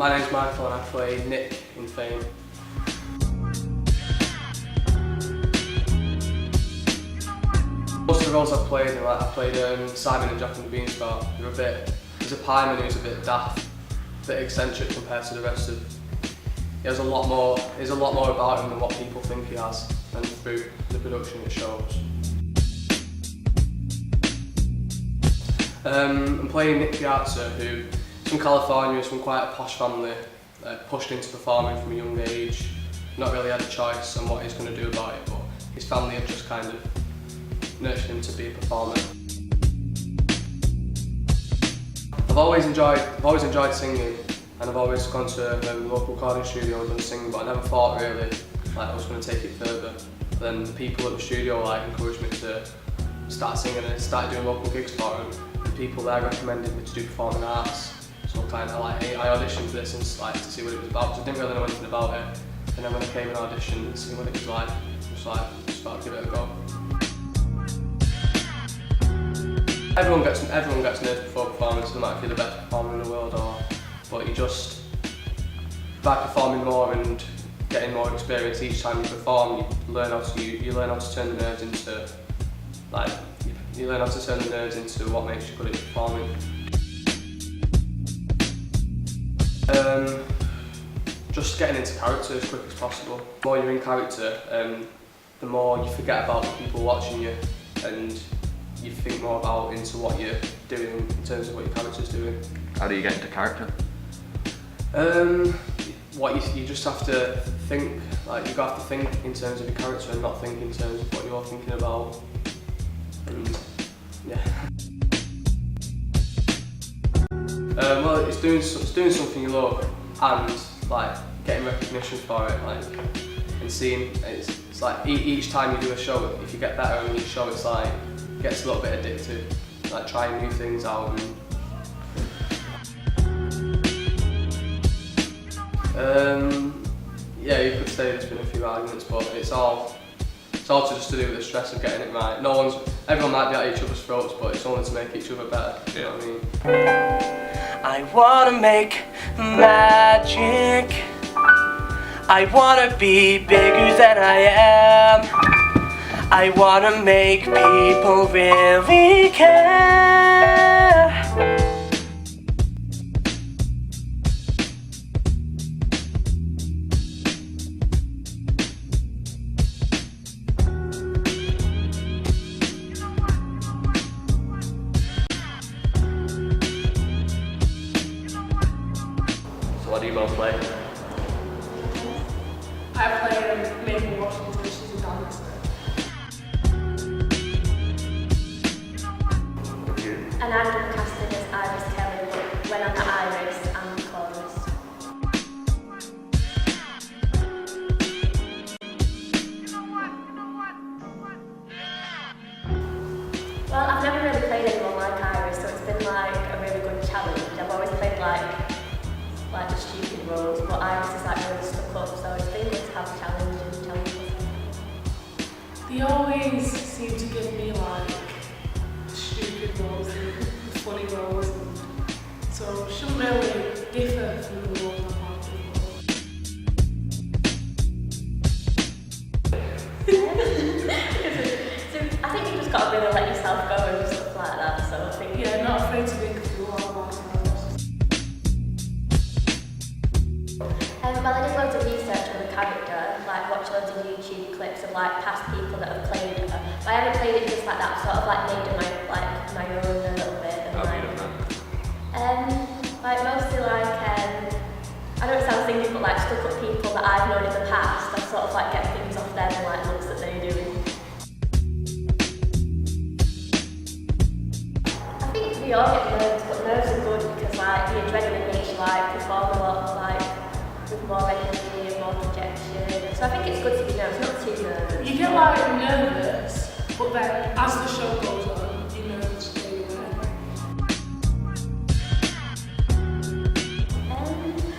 My name's Michael and I play Nick in Fame. Most of the roles I've played, I played Simon and Jack and the Beanstalk. There's a pieman who's a bit daft, a bit eccentric compared to the rest of. There's a lot more about him than what people think he has, and through the production it shows. I'm playing Nick Piazza, who's from California, he's from quite a posh family, pushed into performing from a young age, not really had a choice on what he's going to do about it, but his family have just kind of nurtured him to be a performer. I've always enjoyed singing, and I've always gone to a local recording studio and done singing, but I never thought really like I was going to take it further. But then the people at the studio encouraged me to start singing, and I started doing local gigs for them. And people there recommended me to do performing arts, so I auditioned for this and to see what it was about, because I didn't really know anything about it. And then when I came and auditioned and see what it was like, just thought I'd give it a go. Everyone gets nerves before performance, no matter if you're the best performer in the world but you just, by performing more and getting more experience each time you perform, you learn how to turn the nerves into what makes you good at performing. Just getting into character as quick as possible. The more you're in character, the more you forget about the people watching you, and you think more into what you're doing in terms of what your character's doing. How do you get into character? You just have to think, you have to think in terms of your character and not think in terms of what you're thinking about. And yeah. Well, it's doing something you love and getting recognition for it, and seeing it's like each time you do a show, if you get better on each show, it gets a little bit addictive, trying new things out. Yeah, you could say there's been a few arguments, but it's all just to do with the stress of getting it right. Everyone might be at each other's throats, but it's only to make each other better. You know what I mean? I wanna make magic. I wanna be bigger than I am. I wanna make people really care. So what do you both play? I play Mabel Washington, she's a dancer. And I'm casted as Iris Kelly, but when I'm at Iris, I'm the chorus. Well, I've never really played anyone like Iris, so it's been a really good challenge. I've always played the stupid roles, but Iris is really stuck up, so it's been good to have a challenge and challenge myself. They always seem to give me stupid roles and funny roles, and so shouldn't really differ from the roles I've had So I think you just got to really let yourself go and stuff like that, so I think... Yeah, not afraid to make a fool out of ourselves. Well, I did loads of research on the character, watched loads of YouTube clips of past people that have played her. But I haven't played it just like that, I've sort of made it my own a little bit. And mostly I know it sounds thinking, but stuck up people that I've known in the past, I sort of get things off them and looks that they're doing. I think we all get nerves, but nerves are good because the adrenaline makes you perform a lot with more energy and more projection. So I think it's good to be nervous, not too nervous. You get nervous, but then as the show goes on, you know it's really good.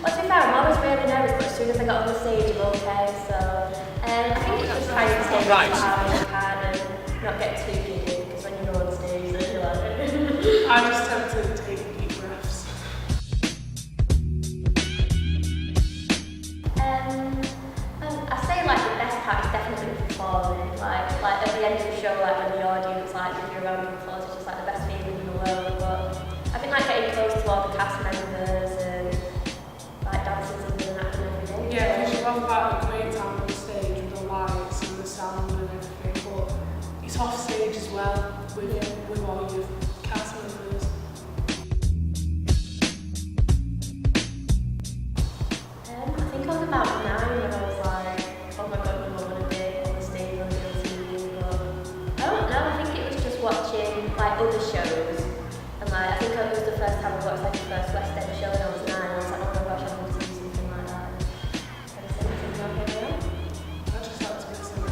Well, to be fair, I'm always really nervous, but as soon as I got on the stage, I'm okay. So I think it's just trying to stay as calm as you can and not get too giddy, because when you're on stage, then you're I just tend to take deep breaths. like when you're around applause, it's just like the best feeling in the world. But I think like getting close to all the cast members and like dancing, singing and acting every day. Yeah, because you have that great time on the stage with the lights and the sound and everything, but it's off stage as well with all your cast members. I think I was about 9 when I was like, oh my god, I want to be on the stage on TV, but I don't know, I think it was just watching like other shows, and like I think it was the first time I watched like the first West End show when I was 9, and I was like, oh my gosh, I want to do something like that. Ever since it's not here now. I just like to get some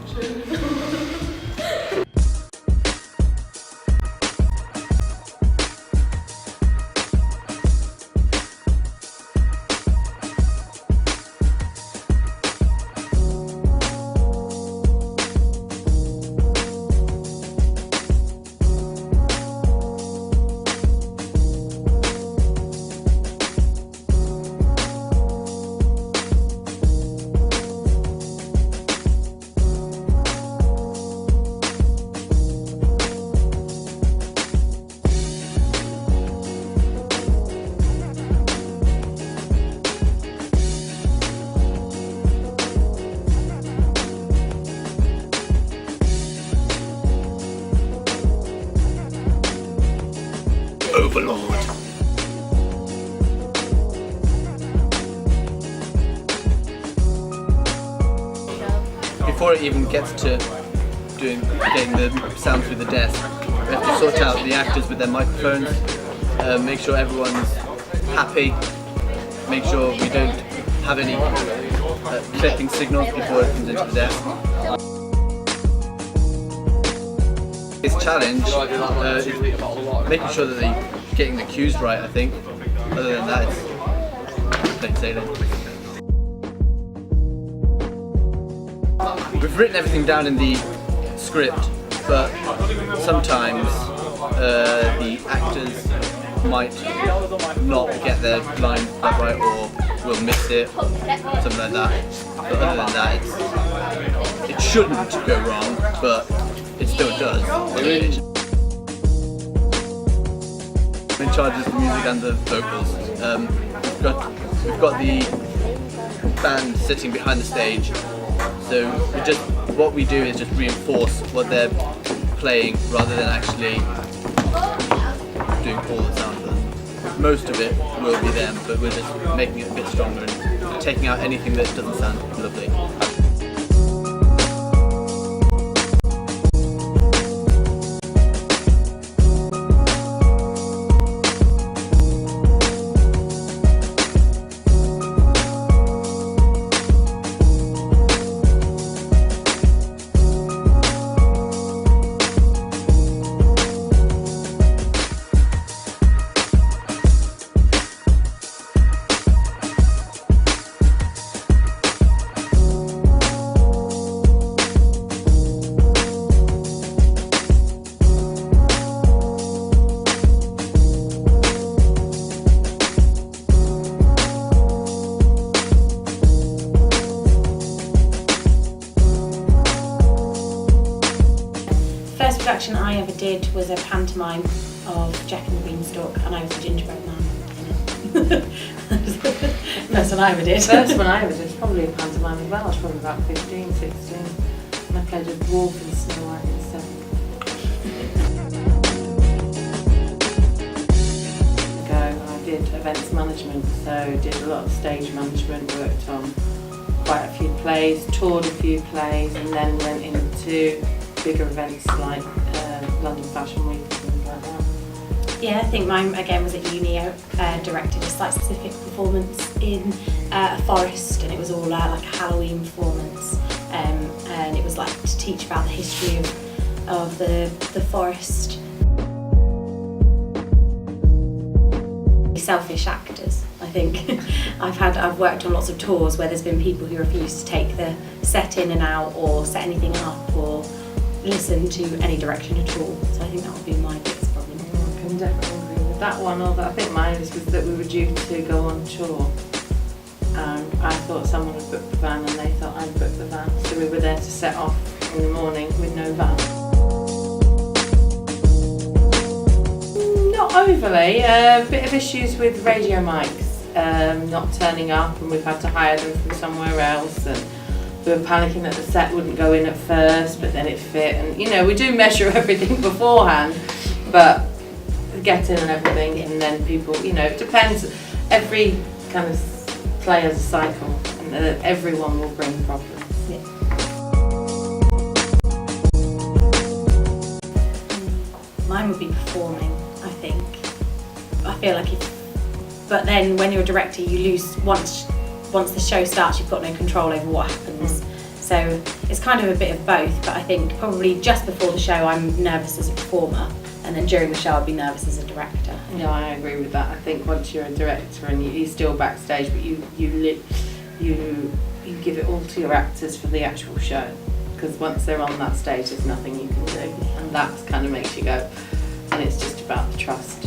attention. Overlord. Before it even gets to getting the sound through the desk, we have to sort out the actors with their microphones, make sure everyone's happy, make sure we don't have any clipping signals before it comes into the desk. His challenge is making sure that they're getting the cues right, I think. Other than that, it's plain sailing. We've written everything down in the script, but sometimes the actors might not get their line quite right or will miss it, something like that. But other than that, it shouldn't go wrong, but it still does. I'm in charge of the music and the vocals. We've got the band sitting behind the stage, so what we do is just reinforce what they're playing rather than actually doing all the sound for them. Most of it will be them, but we're just making it a bit stronger and taking out anything that doesn't sound lovely. Production I ever did was a pantomime of Jack and the Beanstalk, and I was a gingerbread man in it. First one I ever did. First one I ever did was probably a pantomime as well. I was probably about 15, 16. And I played a dwarf in Snow White and stuff. I did events management, so did a lot of stage management, worked on quite a few plays, toured a few plays, and then went into bigger events like London Fashion Week and things like that. Yeah, I think mine again was at uni. I directed a site-specific performance in a forest, and it was all like a Halloween performance, and it was like to teach about the history of the forest. Selfish actors, I think. I've worked on lots of tours where there's been people who refuse to take the set in and out or set anything up or listen to any direction at all. So I think that would be my biggest problem. I can definitely agree with that one. Although I think mine was that we were due to go on tour, and I thought someone had booked the van and they thought I'd booked the van, so we were there to set off in the morning with no van. overly. A bit of issues with radio mics not turning up, and we've had to hire them from somewhere else. And we were panicking that the set wouldn't go in at first, but then it fit. And you know, we do measure everything beforehand, but get in and everything, and then people, you know, it depends. Every kind of play has a cycle, and everyone will bring problems. Yeah. Mine would be performing, I think. I feel like but then when you're a director, you lose, once the show starts, you've got no control over what happens. So it's kind of a bit of both, but I think probably just before the show I'm nervous as a performer, and then during the show I'd be nervous as a director. Yeah, I agree with that. I think once you're a director and you're still backstage, but you give it all to your actors for the actual show, because once they're on that stage there's nothing you can do, and that kind of makes you go, and it's just about the trust.